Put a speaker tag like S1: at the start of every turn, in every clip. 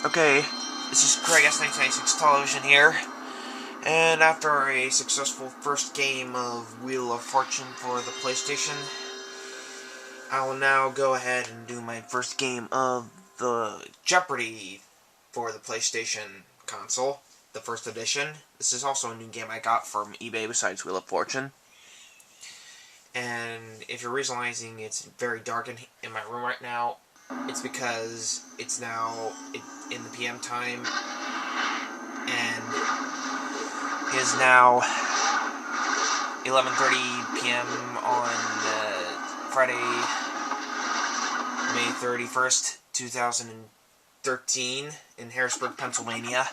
S1: Okay, this is Craig S1996 Television here, and after a successful first game of Wheel of Fortune for the PlayStation, I will now go ahead and do my first game of the Jeopardy for the PlayStation console, the first edition. This is also a new game I got from eBay besides Wheel of Fortune. And if you're realizing it's very dark in my room right now, it's because it's now in the PM time, and it is now 11:30 p.m. on Friday, May 31st, 2013, in Harrisburg, Pennsylvania.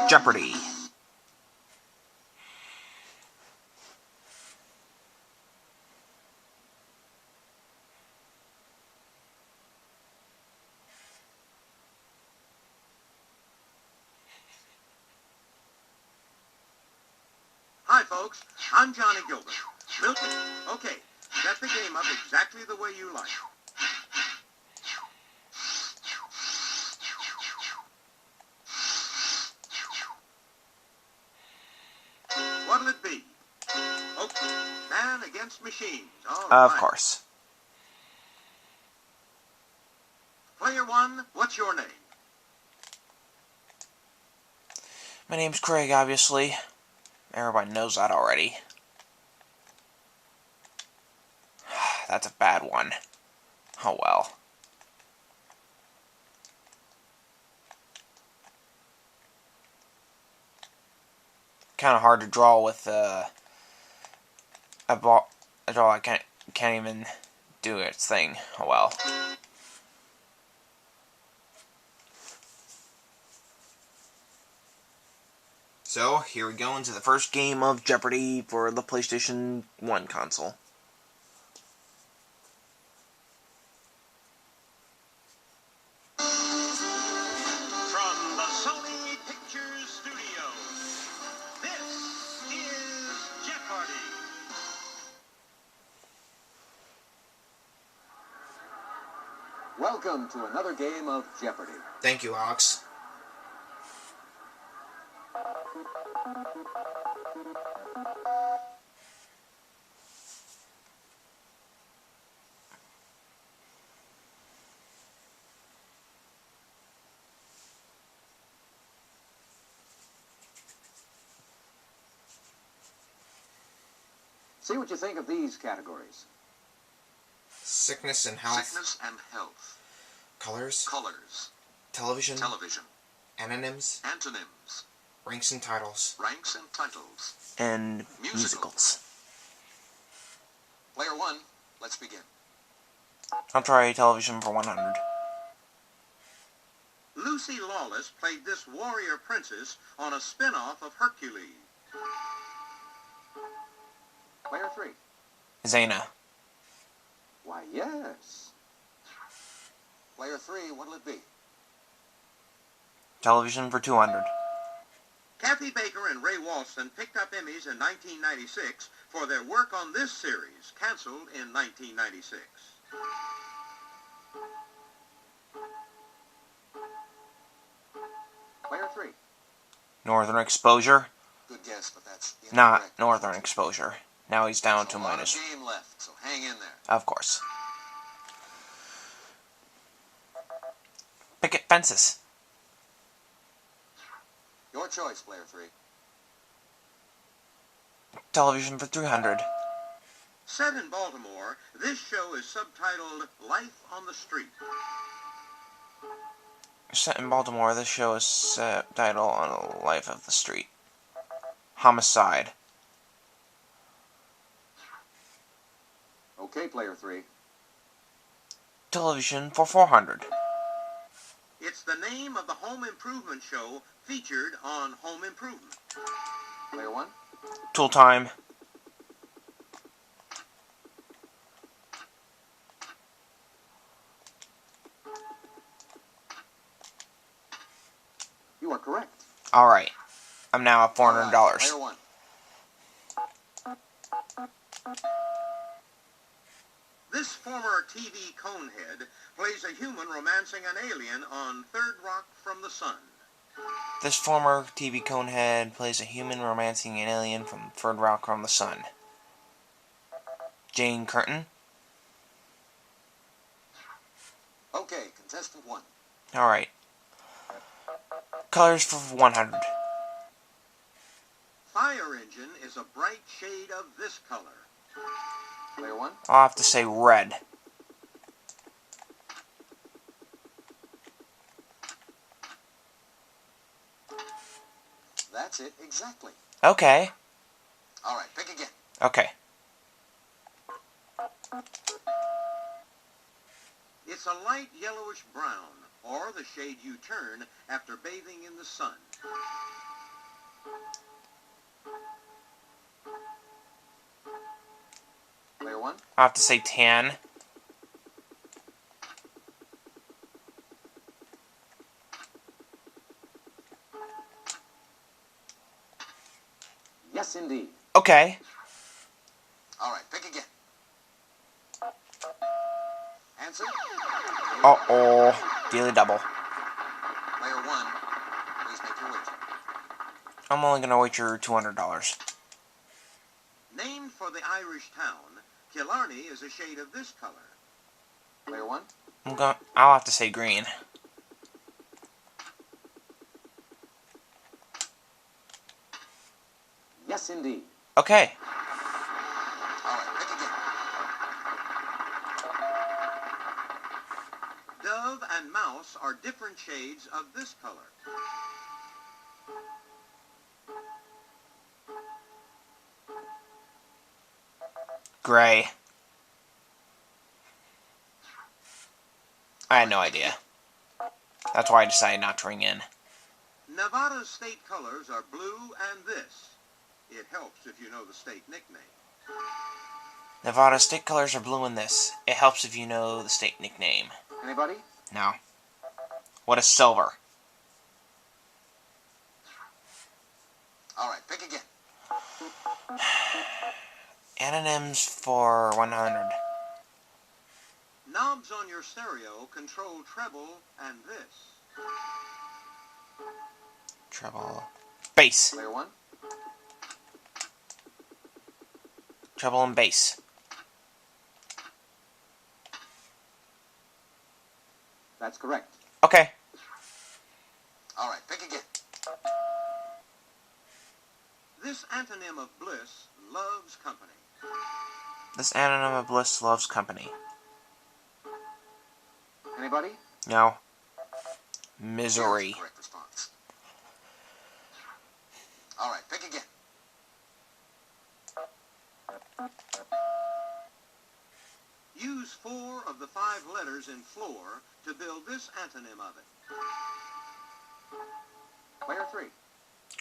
S1: Jeopardy!
S2: Hi, folks. I'm Johnny Gilbert. Okay, set the game up exactly the way you like. What'll it be? Okay, man against machines. All right.
S1: Of course.
S2: Player one, what's your name?
S1: My name's Craig, obviously. Everybody knows that already. That's a bad one. Oh well. Kind of hard to draw with a draw I can't even do its thing. Oh well. So, here we go into the first game of Jeopardy for the PlayStation 1 console.
S2: From the Sony Pictures Studios, this is Jeopardy!
S3: Welcome to another game of Jeopardy!
S1: Thank you, Alex.
S3: See what you think of these categories.
S1: Sickness and health.
S2: Sickness and health.
S1: Colors.
S2: Colors.
S1: Television.
S2: Television.
S1: Anonyms.
S2: Antonyms.
S1: Ranks and titles.
S2: Ranks and titles.
S1: And musicals.
S2: Player one, let's begin.
S1: I'll try television for 100.
S2: Lucy Lawless played this warrior princess on a spin-off of Hercules.
S3: Player three.
S1: Zaina.
S3: Why, yes. Player three, what'll it be?
S1: Television for 200.
S2: Kathy Baker and Ray Walston picked up Emmys in 1996 for their work on this series, canceled in 1996.
S3: Player three.
S1: Northern Exposure.
S3: Good guess, but that's
S1: Not
S3: incorrect.
S1: Northern Exposure. Now he's down to
S3: There's a lot
S1: minus.
S3: of game left, so hang in there.
S1: Of course. Picket fences.
S3: Your choice, player three.
S1: Television for 300.
S2: Set in Baltimore, this show is subtitled Life on the Street.
S1: Set in Baltimore, this show is title on the life of the street. Homicide.
S3: Okay, player three.
S1: Television for 400.
S2: It's the name of the home improvement show featured on Home Improvement.
S3: Player one.
S1: Tool Time.
S3: You are correct.
S1: Alright. I'm now at $400.
S3: Player one.
S2: This former TV conehead plays a human romancing an alien on Third Rock from the Sun.
S1: This former TV conehead plays a human romancing an alien from Third Rock from the Sun. Jane Curtin.
S3: Okay, contestant 1.
S1: Alright. Colors for 100.
S2: Fire engine is a bright shade of this color.
S3: Player 1.
S1: I'll have to say red.
S3: That's it, exactly.
S1: Okay.
S3: All right, pick again.
S1: Okay.
S2: It's a light yellowish brown, or the shade you turn after bathing in the sun.
S3: Player 1.
S1: I'll have to say tan.
S3: Yes, indeed.
S1: Okay.
S3: All right, pick again. Answer.
S1: Uh-oh. Daily double.
S3: Player 1, please make your wager.
S1: I'm only going to wager $200.
S2: Named for the Irish town, Killarney is a shade of this color.
S3: Player 1.
S1: I'll have to say green.
S3: Yes, indeed.
S1: Okay.
S3: All right, pick again.
S2: Dove and mouse are different shades of this color.
S1: Gray. I had no idea. That's why I decided not to ring in.
S2: Nevada's state colors are blue and this. It helps if you know the state nickname.
S1: Nevada's state colors are blue in this. It helps if you know the state nickname.
S3: Anybody?
S1: No. What is silver?
S3: All right, pick again.
S1: Anonyms for 100.
S2: Knobs on your stereo control treble and this.
S1: Treble. Bass.
S3: Player 1.
S1: Treble and bass.
S3: That's correct.
S1: Okay.
S3: All right, pick again.
S2: This antonym of bliss loves company.
S1: This anonym of bliss loves company.
S3: Anybody?
S1: No.
S3: Here's
S1: Misery.
S3: the correct response. All right, pick again.
S2: Use 4 of the 5 letters in floor to build this antonym of it.
S3: Player 3.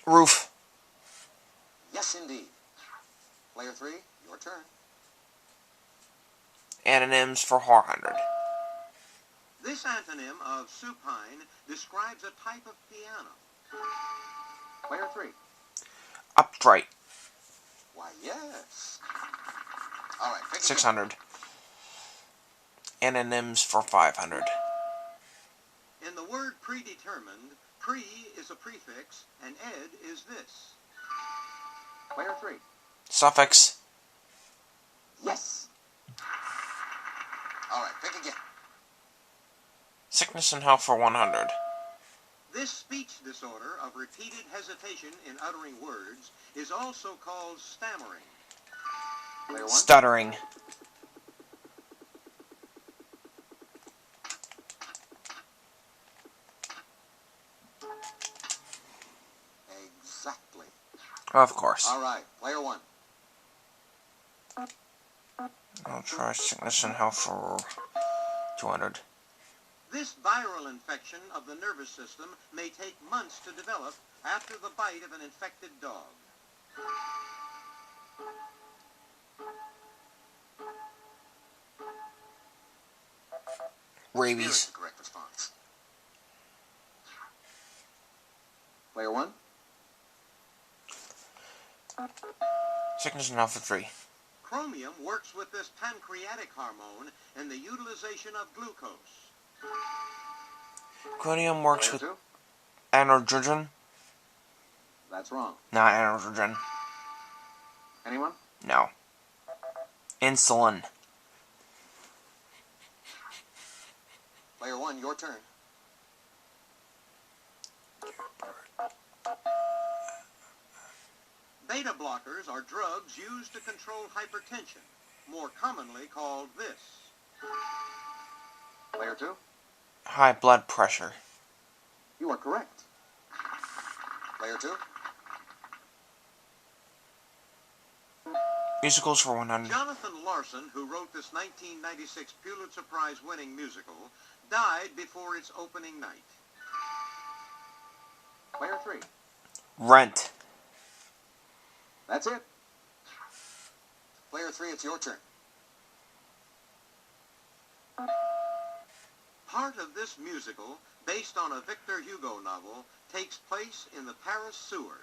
S1: Roof.
S3: Yes, indeed. Player 3, your turn.
S1: Anonyms for 400.
S2: This antonym of supine describes a type of piano.
S3: Player 3.
S1: Upright.
S3: Why, yes. All right, pick again.
S1: 600. Anonyms for 500.
S2: In the word predetermined, pre is a prefix and ed is this.
S3: Player 3.
S1: Suffix.
S3: Yes. All right, pick again.
S1: Sickness and health for 100.
S2: This speech disorder of repeated hesitation in uttering words is also called stammering.
S3: Player 1.
S1: Stuttering.
S3: Exactly.
S1: Of course.
S3: All right, player 1.
S1: I'll try sickness and health for 200.
S2: This viral infection of the nervous system may take months to develop after the bite of an infected dog.
S3: Here's
S1: Rabies.
S3: the correct response. Player 1.
S1: Sickness and health for 3.
S2: Chromium works with this pancreatic hormone in the utilization of glucose.
S1: Chromium works
S3: Player
S1: with
S3: 2?
S1: androgen.
S3: That's wrong.
S1: Not androgen.
S3: Anyone?
S1: No. Insulin.
S3: Player 1, your turn.
S2: Beta blockers are drugs used to control hypertension, more commonly called this.
S3: Player 2?
S1: High blood pressure.
S3: You are correct. Player 2?
S1: Musicals for 100.
S2: Jonathan Larson, who wrote this 1996 Pulitzer Prize-winning musical, died before its opening night.
S3: Player 3?
S1: Rent.
S3: That's it. Player 3, it's your turn.
S2: Part of this musical, based on a Victor Hugo novel, takes place in the Paris sewers.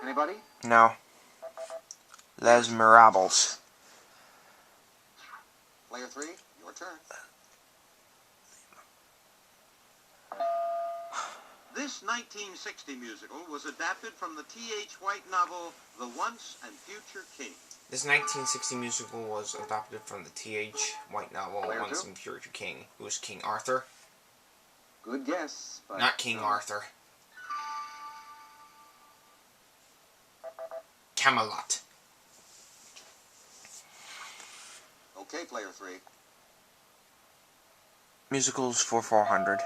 S3: Anybody?
S1: No. Les Miserables.
S3: Player 3, your turn.
S2: This 1960 musical was adapted from the T.H. White novel, The Once and Future King.
S1: This 1960 musical was adopted from the T.H. White novel,
S3: Player
S1: Once
S3: 2?
S1: and Future King. Who was King Arthur?
S3: Good guess, but...
S1: Not King
S3: no.
S1: Arthur. Camelot.
S3: Okay, Player 3.
S1: Musicals for 400.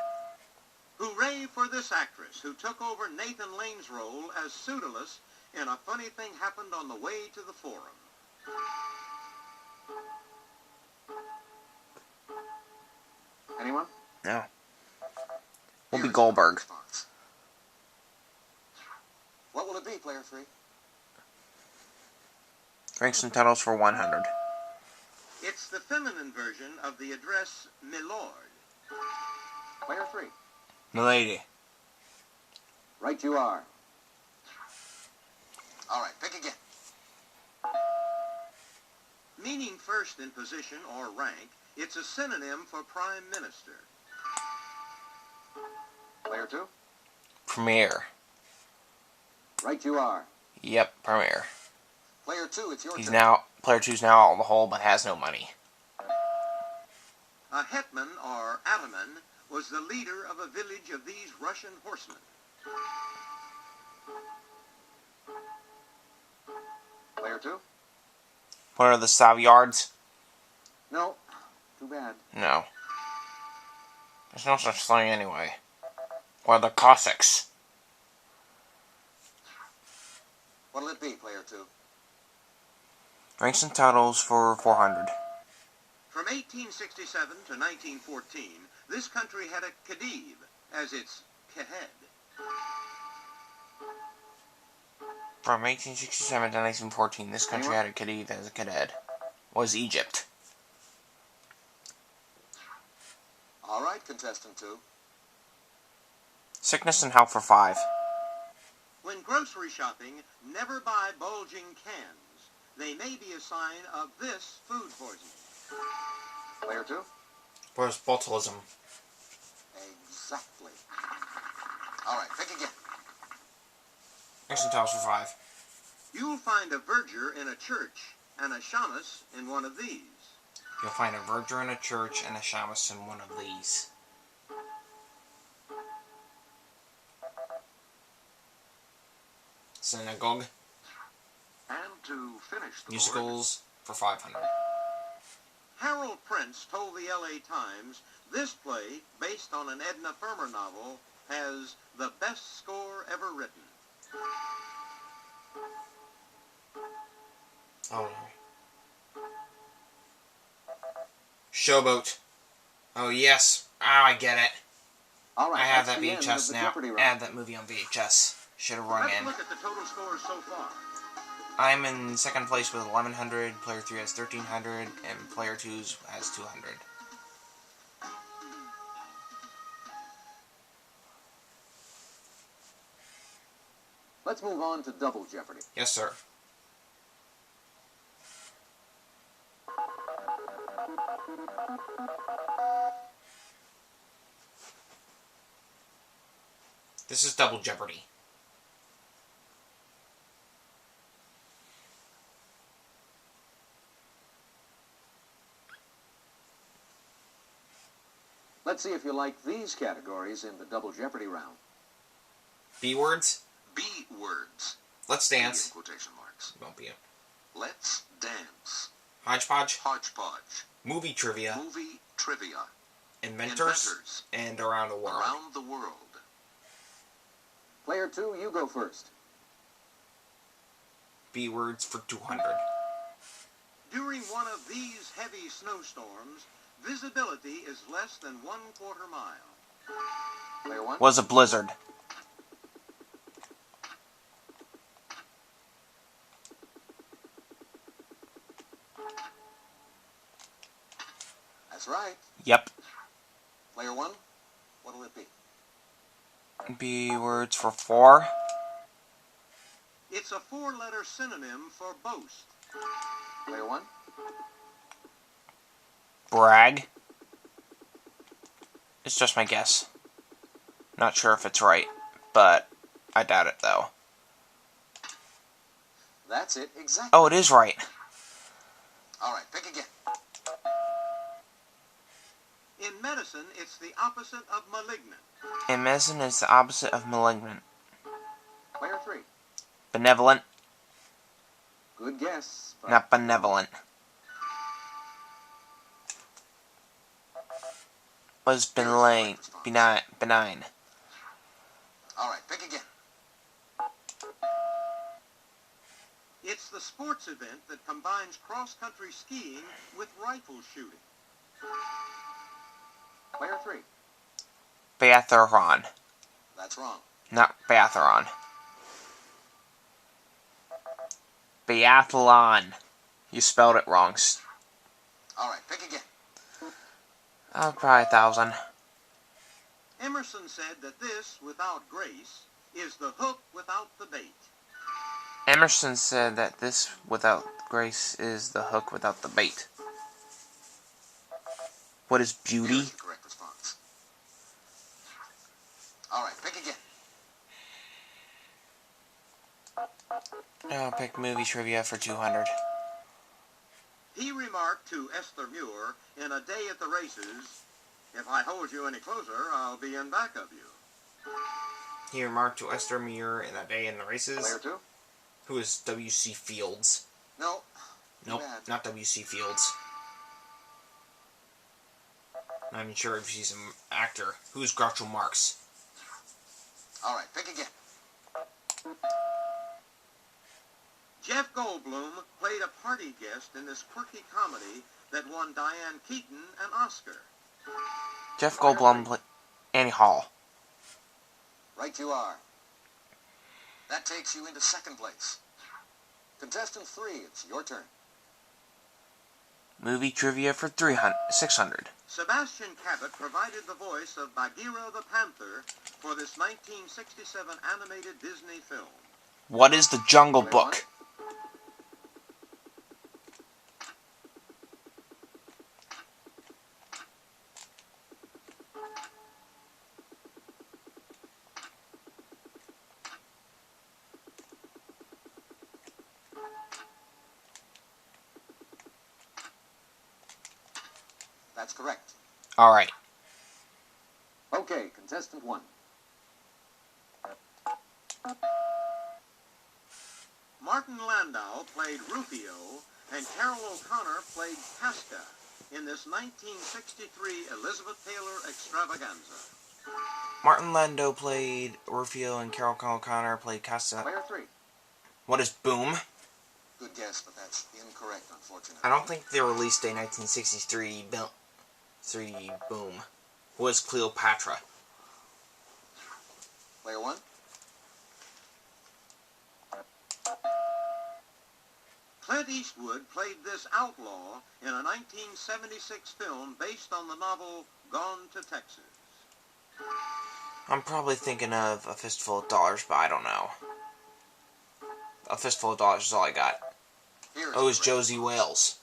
S2: Hooray for this actress who took over Nathan Lane's role as Pseudolus in A Funny Thing Happened on the Way to the Forum.
S3: Anyone?
S1: No. Whoopi Goldberg.
S3: What will it be, Player 3?
S1: Ranks and titles for 100.
S2: It's the feminine version of the address Milord.
S3: Player 3.
S1: Milady.
S3: Right you are. All right, pick again.
S2: Meaning first in position or rank, it's a synonym for prime minister.
S3: Player 2.
S1: Premier.
S3: Right you are.
S1: Yep, Premier.
S3: Player 2, it's your
S1: He's
S3: turn.
S1: now, player 2's now out in the hole, but has no money.
S2: A hetman, or ataman, was the leader of a village of these Russian horsemen.
S3: Player 2?
S1: What are the Savoyards?
S3: No. Too bad.
S1: No. There's no such thing anyway. What are the Cossacks?
S3: What'll it be, Player 2?
S1: Ranks and titles for 400.
S2: From 1867 to 1914, this country had a khedive as its kehed.
S1: From 1867 to 1914, this country had a khedive as a cadet. Was Egypt.
S3: All right, contestant 2.
S1: Sickness and health for 5.
S2: When grocery shopping, never buy bulging cans. They may be a sign of this food poisoning.
S3: Player 2?
S1: Where's botulism?
S3: Exactly. All right, pick again.
S1: Ranks and titles for 5.
S2: You'll find a verger in a church and a shamus in one of these.
S1: You'll find a verger in a church and a shamus in one of these. Synagogue.
S3: And to finish the board,
S1: Musicals for 500.
S2: Harold Prince told the LA Times this play, based on an Edna Ferber novel, has the best score ever written.
S1: Oh no. Showboat. Oh yes. I get it.
S3: all right,
S1: I have
S3: that's
S1: that
S3: the end of
S1: VHS
S3: the
S1: now.
S3: Jeopardy
S1: I
S3: round.
S1: have that movie on VHS. Should have rung
S2: Let's
S1: in.
S2: look at the total scores so far.
S1: I'm in second place with 1100, player 3 has 1300, and player 2 has 200.
S3: Let's move on to Double Jeopardy.
S1: Yes, sir. This is Double Jeopardy.
S3: Let's see if you like these categories in the Double Jeopardy round.
S1: B words?
S2: B words.
S1: Let's
S2: B in
S1: dance.
S2: quotation marks.
S1: Won't be it.
S2: Let's dance.
S1: Hodgepodge.
S2: Hodgepodge.
S1: Movie trivia.
S2: Movie trivia.
S1: Inventors. And around the world.
S2: Around the world.
S3: Player 2, you go first.
S1: B words for 200.
S2: During one of these heavy snowstorms, visibility is less than 1/4 mile.
S3: Player 1.
S1: Was a blizzard.
S2: That's right.
S1: Yep.
S2: Player 1, what'll it be?
S1: B words for 4.
S2: It's a 4-letter synonym for boast.
S3: Player 1.
S1: Brag. It's just my guess. Not sure if it's right, but I doubt it though.
S2: That's it, exactly.
S1: Oh, it is right.
S2: All right, pick again. In medicine, it's the opposite of malignant.
S1: And medicine is the opposite of malignant.
S3: Player 3.
S1: Benevolent,
S3: Good guess. But
S1: not benevolent. Was benign. Benign.
S2: All right, pick again. It's the sports event that combines cross-country skiing with rifle shooting.
S3: Player 3.
S1: Biathlon,
S2: That's wrong.
S1: not biathlon. Biathlon. You spelled it wrong.
S2: All right, pick again.
S1: Probably 1,000.
S2: Emerson said that this, without grace, is the hook without the bait.
S1: Emerson said that this without grace is the hook without the bait. What is beauty?
S2: Here's the correct response. All right, pick again.
S1: I'll pick movie trivia for 200.
S2: He remarked to Esther Muir in A Day at the Races, "If I hold you any closer, I'll be in back of you."
S1: He remarked to Esther Muir in A Day in the Races.
S3: Player 2.
S1: Who is W.C. Fields?
S2: No.
S1: Nope,
S2: Bad.
S1: not W.C. Fields. Not even sure if she's an actor. Who's Groucho Marx?
S2: All right, pick again. Jeff Goldblum played a party guest in this quirky comedy that won Diane Keaton an Oscar.
S1: Jeff Goldblum, Annie Hall.
S2: Right you are. That takes you into second place. Contestant 3, it's your turn.
S1: Movie trivia for 600.
S2: Sebastian Cabot provided the voice of Bagheera the Panther for this 1967 animated Disney film.
S1: What is the Jungle Book?
S2: That's correct.
S1: Alright.
S3: Okay, contestant 1.
S2: Martin Landau played Rufio, and Carol O'Connor played Casca in this 1963 Elizabeth Taylor extravaganza.
S1: Martin Landau played Rufio and Carol O'Connor played Casa.
S3: Player 3.
S1: What is Boom?
S2: Good guess, but that's incorrect, unfortunately.
S1: I don't think the release day 1963 Boom was Cleopatra.
S2: Player 1. Clint Eastwood played this outlaw in a 1976 film based on the novel Gone to Texas.
S1: I'm probably thinking of A Fistful of Dollars, but I don't know. A fistful of dollars is all I got.
S2: Here is
S1: Oh, it's
S2: the
S1: Josie Wales.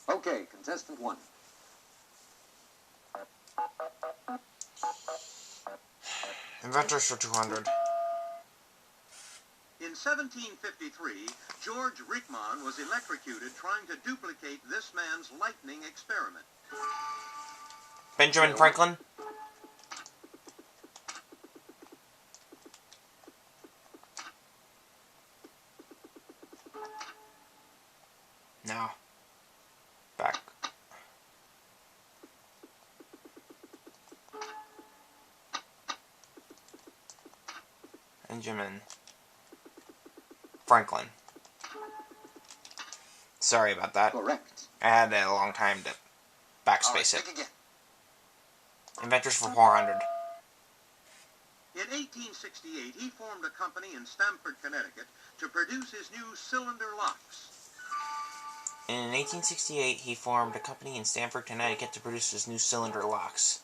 S3: Okay, contestant 1.
S1: Inventors for 200.
S2: In 1753, George Rickman was electrocuted trying to duplicate this man's lightning experiment.
S1: Benjamin Franklin. No. Back. Benjamin Franklin. Sorry about that.
S3: Correct.
S1: I had a long time to backspace it. Inventors for 400.
S2: In 1868, he formed a company in Stamford, Connecticut to produce his new cylinder locks.
S1: In 1868, he formed a company in Stamford, Connecticut to produce his new cylinder locks.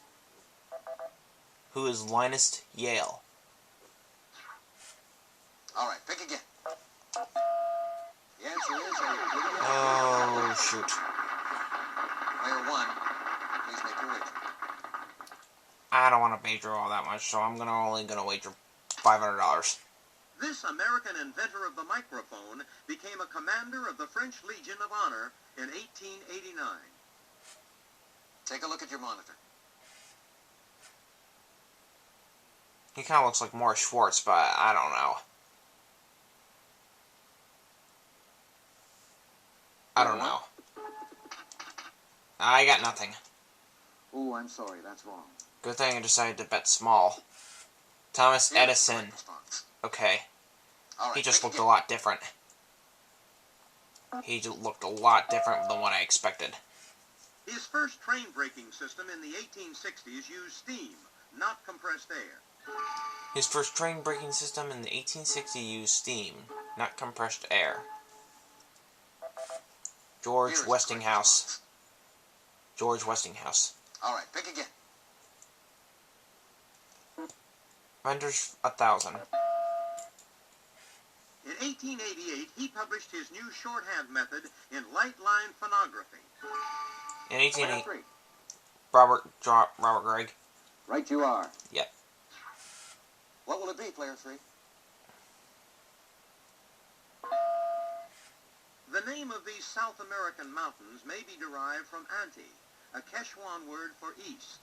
S1: Who is Linus Yale?
S2: All right, pick again. The answer is
S1: Oh, shoot.
S2: Player 1, please make your wager.
S1: I don't want to wager all that much, so I'm only gonna wager $500.
S2: This American inventor of the microphone became a commander of the French Legion of Honor in 1889. Take a look at your monitor.
S1: He kind of looks like Morris Schwartz, but I don't know. I don't know. I got nothing.
S3: Oh, I'm sorry, that's wrong.
S1: Good thing I decided to bet small. Thomas Edison. Okay. He just looked a lot different. He just looked a lot different than what I expected.
S2: His first train braking system in the 1860s used steam, not compressed air.
S1: His first train braking system in the 1860s used steam, not compressed air. George Westinghouse. George Westinghouse.
S2: All right, pick again.
S1: Vendors 1,000.
S2: In 1888, he published his new shorthand method in light line phonography.
S1: In 1880,
S3: Player 3.
S1: Robert Gregg.
S3: Right you are.
S1: Yep.
S2: What will it be, player 3? The name of these South American mountains may be derived from Anti, a Quechuan word for east.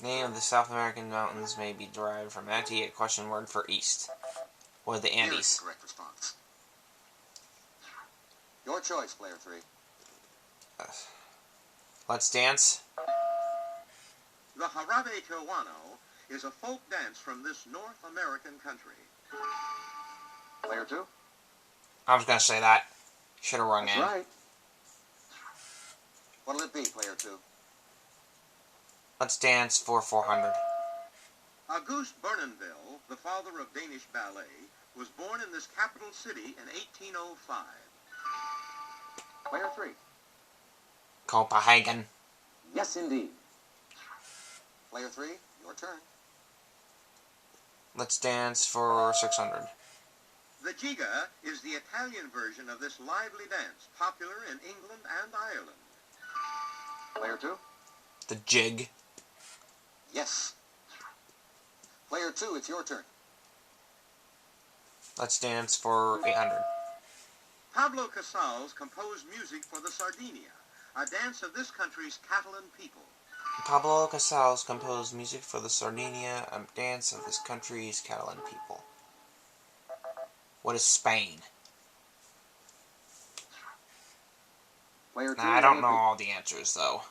S1: Name of the South American mountains may be derived from Anti, a question word for east. Or the
S2: Here is
S1: Andes.
S2: the correct response. Your choice, player 3.
S1: Let's dance.
S2: The Jarabe Cubano is a folk dance from this North American country.
S3: Player 2.
S1: I was gonna say that. Should have rung
S3: That's
S1: in.
S3: right.
S2: What'll it be, player 2?
S1: Let's dance for 400.
S2: Auguste Bournonville, the father of Danish ballet, was born in this capital city in 1805.
S3: Player 3.
S1: Copenhagen.
S3: Yes, indeed.
S2: Player 3, your turn.
S1: Let's dance for 600.
S2: The giga is the Italian version of this lively dance, popular in England and Ireland.
S3: Player 2.
S1: The jig.
S2: Yes. Player 2, it's your turn.
S1: Let's dance for 800.
S2: Pablo Casals composed music for the Sardinia, a dance of this country's Catalan people.
S1: Pablo Casals composed music for the Sardinia, a dance of this country's Catalan people. What is Spain?
S3: Player 2.
S1: I don't know all the answers, though.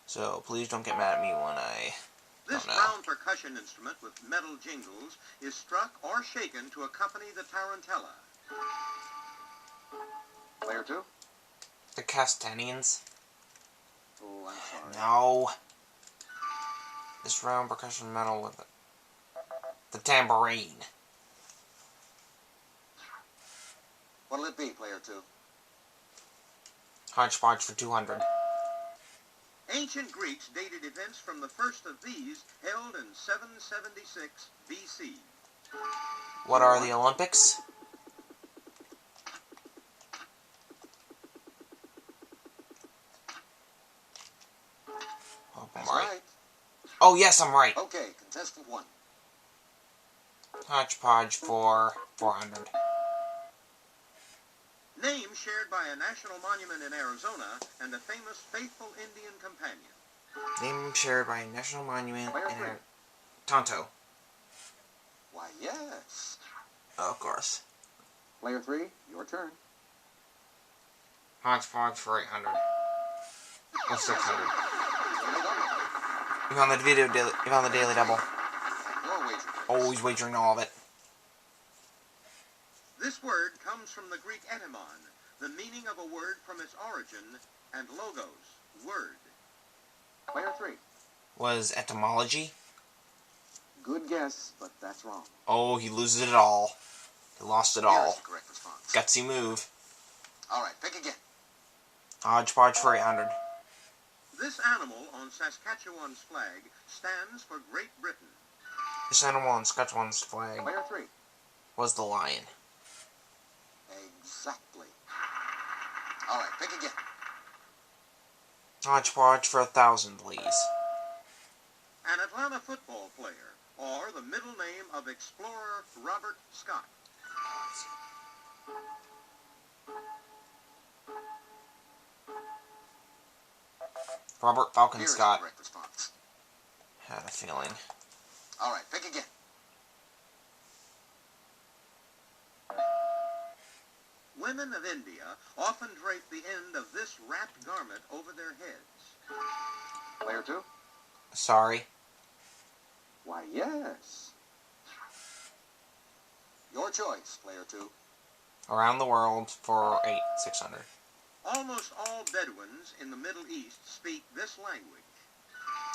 S1: So please don't get mad at me when I
S2: This
S1: don't know.
S2: round percussion instrument with metal jingles is struck or shaken to accompany the tarantella.
S3: Player 2.
S1: The Castanians?
S3: Oh, I'm sorry.
S1: No. This round percussion metal with the tambourine.
S2: What'll it be, player 2?
S1: Hodgepodge for 200.
S2: Ancient Greeks dated events from the first of these held in 776 BC.
S1: What are the Olympics? Hope I'm
S3: That's
S1: right.
S3: right.
S1: Oh, yes, I'm right.
S3: Okay, contestant 1.
S1: Hodgepodge for 400.
S2: Name shared by a national monument in Arizona and a famous faithful Indian companion.
S1: Name shared by a national monument
S3: Player
S1: and
S3: 3.
S1: Tonto.
S3: Why, yes.
S1: Oh, of course.
S3: Player 3, your turn.
S1: Hodgepodge for 800. Or 600.
S3: Daily double.
S1: You found the video daily. You found the daily double.
S3: Your wager, please.
S1: Always wagering all of it.
S2: This word comes from the Greek etymon, the meaning of a word from its origin, and logos, word.
S3: Player 3.
S1: Was etymology?
S3: Good guess, but that's wrong.
S1: Oh, he loses it all. He lost it
S3: Here is
S1: all.
S3: the correct response.
S1: Gutsy move.
S3: All right, pick again.
S1: Hodgepodge for 800.
S2: This animal on Saskatchewan's flag stands for Great Britain.
S1: This animal on Saskatchewan's flag
S3: Player 3.
S1: was the lion.
S3: Exactly. All right, pick again.
S1: Hodgepodge for 1,000, please.
S2: An Atlanta football player, or the middle name of explorer Robert Scott.
S1: Robert Falcon
S3: Here is the
S1: Scott.
S3: correct response.
S1: Had a feeling.
S3: All right, pick again.
S2: Women of India often drape the end of this wrapped garment over their heads.
S3: Player 2.
S1: Sorry.
S3: Why, yes. Your choice, player 2.
S1: Around the world for 600.
S2: Almost all Bedouins in the Middle East speak this language.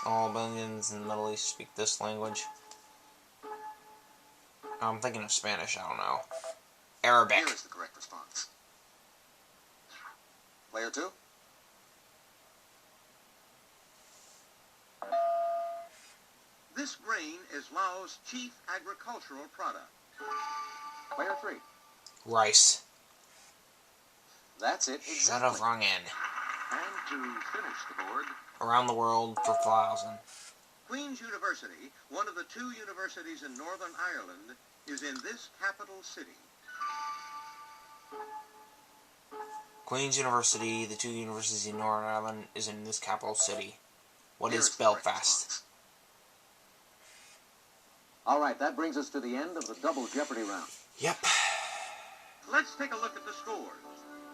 S1: All Bedouins in the Middle East speak this language. I'm thinking of Spanish, I don't know. Arabic.
S3: Here is the correct response. Player 2.
S2: This grain is Laos' chief agricultural product.
S3: Player 3.
S1: Rice.
S3: That's it,
S1: Shut
S3: exactly.
S1: up, wrong end.
S2: And to finish the board,
S1: Around the world for 1,000.
S2: Queen's University, one of the 2 universities in Northern Ireland, is in this capital city.
S1: Queen's University, the 2 universities in Northern Ireland, is in this capital city. What
S3: Here
S1: is
S3: is the correct
S1: Belfast?
S3: response. All right, that brings us to the end of the double Jeopardy round.
S1: Yep.
S2: Let's take a look at the scores.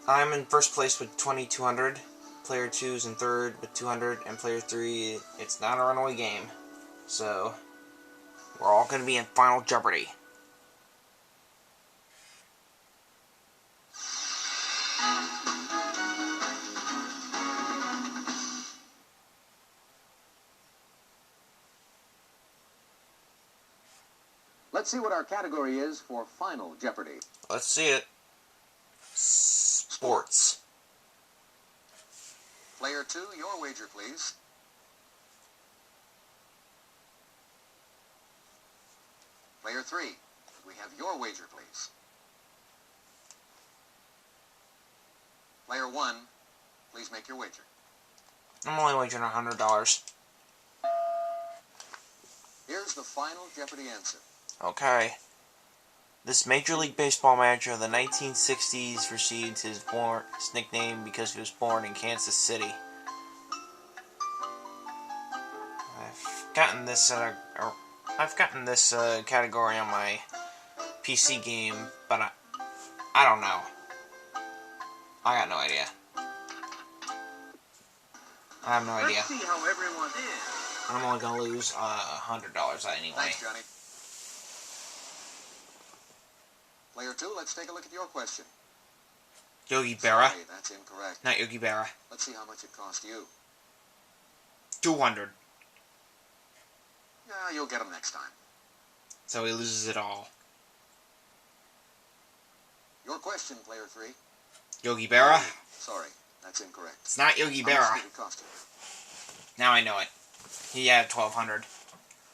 S1: I'm in first place with 2,200. Player 2 is in third with 200. And player 3, it's not a runaway game. So, we're all going to be in Final Jeopardy.
S3: Let's see what our category is for Final Jeopardy.
S1: Let's see it. Sports.
S3: Player 2, your wager, please. Player 3, we have your wager, please. Player 1, please make your wager.
S1: I'm only wagering $100.
S3: Here's the Final Jeopardy answer.
S1: Okay. This Major League Baseball manager of the 1960s received his nickname because he was born in Kansas City. I've gotten this category on my PC game, but I don't know. I got no idea. I have no idea.
S2: Let's see how everyone is.
S1: I'm only gonna lose $100 anyway.
S3: Thanks, Johnny. Player 2, let's take a look at your question.
S1: Yogi Berra.
S3: Sorry, that's incorrect.
S1: Not Yogi Berra.
S3: Let's see how much it cost you.
S1: 200.
S3: You'll get them next time.
S1: So he loses it all.
S3: Your question, player 3.
S1: Yogi Berra?
S3: Sorry, that's incorrect.
S1: It's not Yogi
S3: How much
S1: Berra.
S3: did it cost you?
S1: Now I know it. He had 1,200.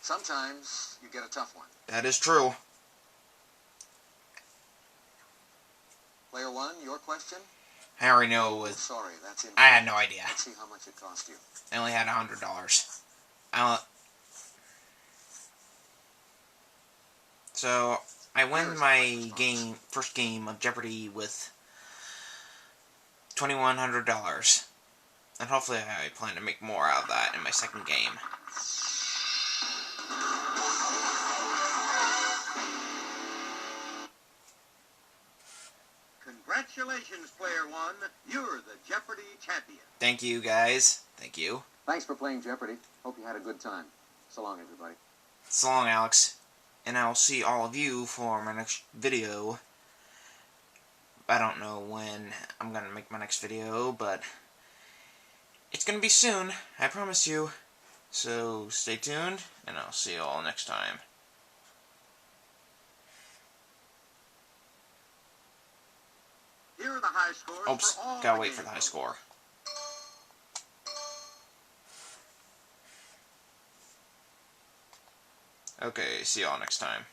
S3: Sometimes you get a tough one.
S1: That is true.
S3: Player one, your question?
S1: I already know it
S3: Oh,
S1: was...
S3: sorry, that's incorrect.
S1: I had no idea.
S3: Let's see how much it cost you.
S1: I only had $100. So, I win my first game of Jeopardy with $2,100. And hopefully I plan to make more out of that in my second game.
S2: Congratulations, Player One. You're the Jeopardy champion.
S1: Thank you, guys. Thank you.
S3: Thanks for playing Jeopardy. Hope you had a good time. So long, everybody.
S1: So long, Alex. And I'll see all of you for my next video. I don't know when I'm going to make my next video, but it's going to be soon. I promise you. So stay tuned, and I'll see you all next time.
S2: Here are the high scores
S1: Oops,
S2: for all
S1: gotta
S2: the
S1: wait for the high
S2: games.
S1: score. Okay, see y'all next time.